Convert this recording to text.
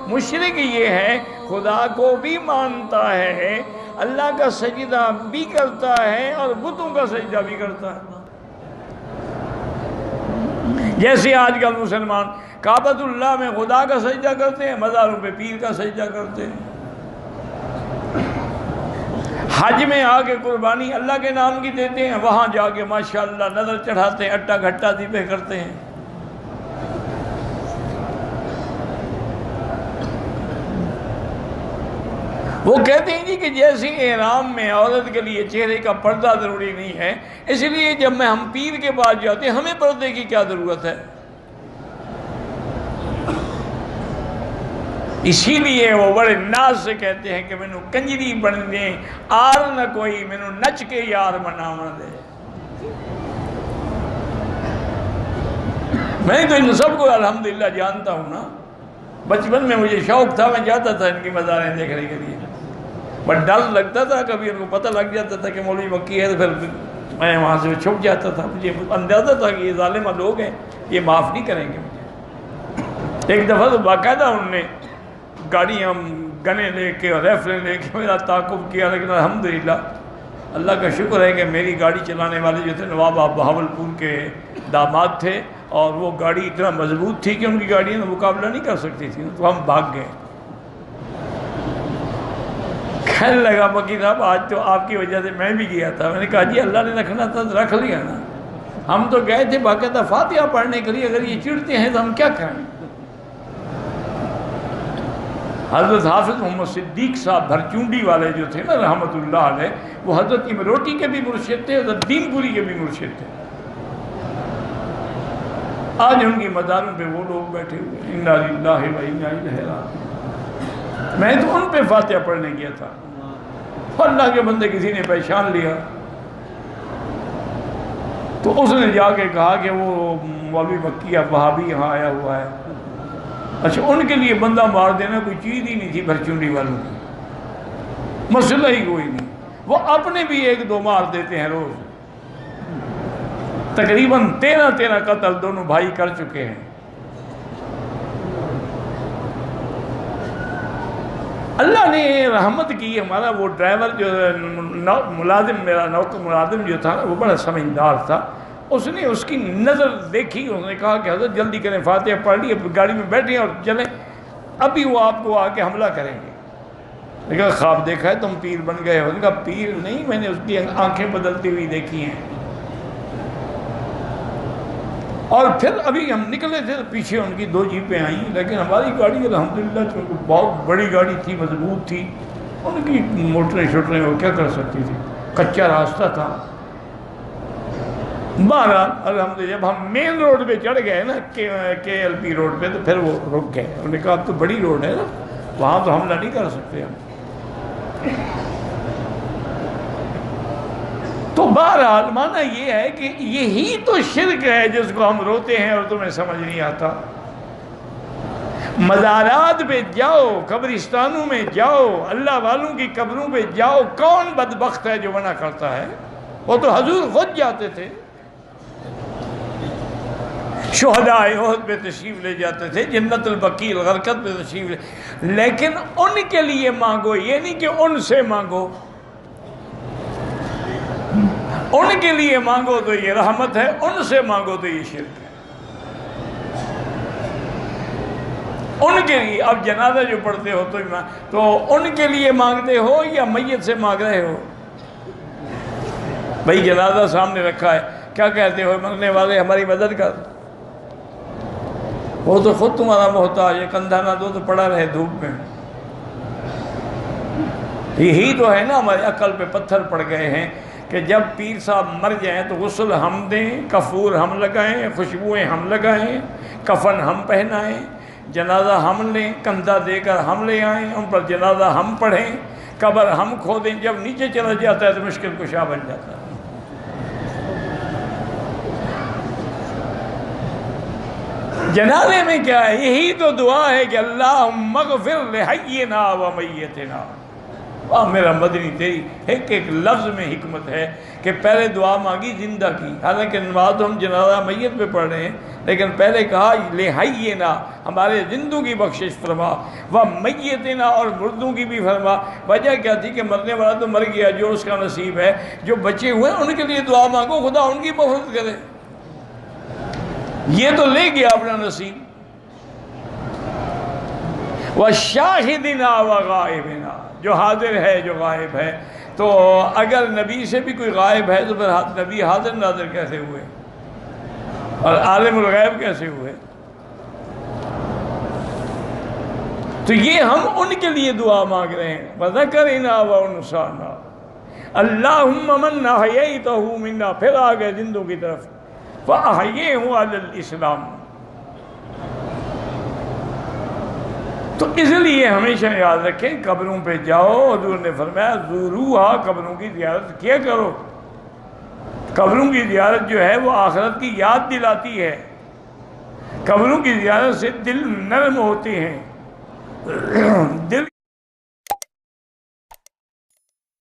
مشرک یہ ہے خدا کو بھی مانتا ہے، اللہ کا سجدہ بھی کرتا ہے اور بتوں کا سجدہ بھی کرتا ہے۔ جیسے آج کل مسلمان کعبۃ اللہ میں خدا کا سجدہ کرتے ہیں، مزاروں پہ پیر کا سجدہ کرتے ہیں۔ حج میں آ کے قربانی اللہ کے نام کی دیتے ہیں، وہاں جا کے ماشاءاللہ نظر چڑھاتے ہیں، اٹا گھٹا ذبح کرتے ہیں۔ وہ کہتے ہیں جی کہ جیسے احرام میں عورت کے لیے چہرے کا پردہ ضروری نہیں ہے، اس لیے جب ہم پیر کے پاس جاتے ہیں ہمیں پردے کی کیا ضرورت ہے؟ اسی لیے وہ بڑے ناز سے کہتے ہیں کہ مینوں کنجری بن دے آر نہ کوئی، مینوں نچ کے یار مناوا دے۔ میں تو ان سب کو الحمدللہ جانتا ہوں نا، بچپن میں مجھے شوق تھا، میں جاتا تھا ان کی مزاریں دیکھنے کے لیے، بٹ ڈر لگتا تھا، کبھی ان کو پتہ لگ جاتا تھا کہ مولوی مکی ہے تو پھر میں وہاں سے چھپ جاتا تھا۔ مجھے اندازہ تھا کہ یہ ظالمہ لوگ ہیں، یہ معاف نہیں کریں گے مجھے۔ ایک دفعہ تو باقاعدہ انہوں نے گاڑیاں گنے لے کے اور ریفلیں لے کے میرا تعاقب کیا، لیکن الحمدللہ اللہ کا شکر ہے کہ میری گاڑی چلانے والے جو تھے نواب آپ بہاولپور کے داماد تھے، اور وہ گاڑی اتنا مضبوط تھی کہ ان کی گاڑیاں مقابلہ نہیں کر سکتی تھی، تو ہم بھاگ گئے۔ کہنے لگا مکی صاحب آج تو آپ کی وجہ سے میں بھی گیا تھا۔ میں نے کہا جی اللہ نے رکھنا تھا تو رکھ لیا نا، ہم تو گئے تھے باقاعدہ فاتحہ پڑھنے کے لیے، اگر یہ چڑھتے ہیں تو ہم کیا کریں؟ حضرت حافظ محمد صدیق صاحب بھرچونڈی والے جو تھے نا رحمت اللہ علیہ، وہ حضرت امروٹی کے بھی مرشد تھے، حضرت دین پوری کے بھی مرشد تھے۔ آج ان کی مزاروں پہ وہ لوگ بیٹھے ہوئے، انا للہ و انا الیہ راجعون۔ میں تو ان پہ فاتحہ پڑھنے گیا تھا، اللہ کے بندے کسی نے پہچان لیا، تو اس نے جا کے کہا کہ وہ مولوی مکی وہابی یہاں آیا ہوا ہے۔ اچھا، ان کے لیے بندہ مار دینا کوئی چیز ہی نہیں تھی بھرچونڈی والوں کی، مسئلہ ہی کوئی نہیں۔ وہ اپنے بھی ایک دو مار دیتے ہیں روز، تقریباً 13 قتل دونوں بھائی کر چکے ہیں۔ اللہ نے رحمت کی، ہمارا وہ ڈرائیور جو ملازم، میرا نوکر ملازم جو تھا وہ بڑا سمجھدار تھا، اس نے اس کی نظر دیکھی، اس نے کہا کہ حضرت جلدی کریں، فاتحہ پڑھ لی، گاڑی میں بیٹھیں اور چلیں، ابھی وہ آپ کو آ کے حملہ کریں گے۔ میں نے کہا خواب دیکھا ہے تم پیر بن گئے ہو؟ نے کہا پیر نہیں، میں نے اس کی آنکھیں بدلتی ہوئی دیکھی ہیں۔ اور پھر ابھی ہم نکلے تھے تو پیچھے ان کی 2 جیپیں آئیں، لیکن ہماری گاڑی الحمدللہ چونکہ بہت بڑی گاڑی تھی، مضبوط تھی، ان کی موٹریں شوٹریں وہ کیا کر سکتی تھی، کچا راستہ تھا۔ بہرحال الحمدللہ جب ہم مین روڈ پہ چڑھ گئے نا کے ایل پی روڈ پہ، تو پھر وہ رک گئے۔ انہوں نے کہا اب تو بڑی روڈ ہے نا، وہاں تو حملہ نہیں کر سکتے ہم۔ تو بہرحال معنی یہ ہے کہ یہی تو شرک ہے جس کو ہم روتے ہیں اور تمہیں سمجھ نہیں آتا۔ مزارات پہ جاؤ، قبرستانوں میں جاؤ، اللہ والوں کی قبروں پہ جاؤ، کون بدبخت ہے جو منع کرتا ہے؟ وہ تو حضور خود جاتے تھے، شہداء احد پہ تشریف لے جاتے تھے، جنت البقیع الغرقد پہ تشریف لے، لیکن ان کے لیے مانگو، یہ نہیں کہ ان سے مانگو۔ ان کے لیے مانگو تو یہ رحمت ہے، ان سے مانگو تو یہ شرک ہے۔ ان کے لیے اب جنازہ جو پڑھتے ہو تو ان کے لیے مانگتے ہو یا میت سے مانگ رہے ہو؟ بھائی جنازہ سامنے رکھا ہے، کیا کہتے ہو؟ مرنے والے ہماری مدد کر۔ وہ تو خود تمہارا محتاج ہے، کندھا نہ دو تو پڑا رہے دھوپ میں۔ یہی تو ہے نا، ہماری عقل پہ پتھر پڑ گئے ہیں کہ جب پیر صاحب مر جائیں تو غسل ہم دیں، کفور ہم لگائیں، خوشبوئیں ہم لگائیں، کفن ہم پہنائیں، جنازہ ہم لیں، کندھا دے کر ہم لے آئیں، ان پر جنازہ ہم پڑھیں، قبر ہم کھودیں، جب نیچے چلا جاتا ہے تو مشکل کشا بن جاتا ہے۔ جنازے میں کیا ہے؟ یہی تو دعا ہے کہ اللہم اغفر لحینا و میتنا، میرا مدنی تیری ایک ایک لفظ میں حکمت ہے کہ پہلے دعا مانگی زندہ کی، حالانکہ نماز ہم جنازہ میت پہ پڑھ رہے ہیں، لیکن پہلے کہا لے حینا، ہمارے زندوں کی بخشش فرما، و میتنا، اور مردوں کی بھی فرما۔ وجہ کیا تھی کہ مرنے والا تو مر گیا، جو اس کا نصیب ہے، جو بچے ہوئے ان کے لیے دعا مانگو خدا ان کی مغفرت کرے، یہ تو لے گیا اپنا نصیب۔ وَالشَّاهِدِنَا وَغَائِبِنَا، جو حاضر ہے جو غائب ہے، تو اگر نبی سے بھی کوئی غائب ہے تو پھر نبی حاضر ناظر کیسے ہوئے اور عالم الغیب کیسے ہوئے؟ تو یہ ہم ان کے لیے دعا مانگ رہے ہیں، وَذَكَرِنَا وَأُنْسَانَا اللہم من احییتہ منا، پھر آگئے زندوں کی طرف، فَأَحْيِيهُ عَلَى الْإِسْلَامِ۔ تو اس لیے ہمیشہ یاد رکھیں قبروں پہ جاؤ، حضور نے فرمایا زوروہا، قبروں کی زیارت کیا کرو۔ قبروں کی زیارت جو ہے وہ آخرت کی یاد دلاتی ہے، قبروں کی زیارت سے دل نرم ہوتے ہیں، دل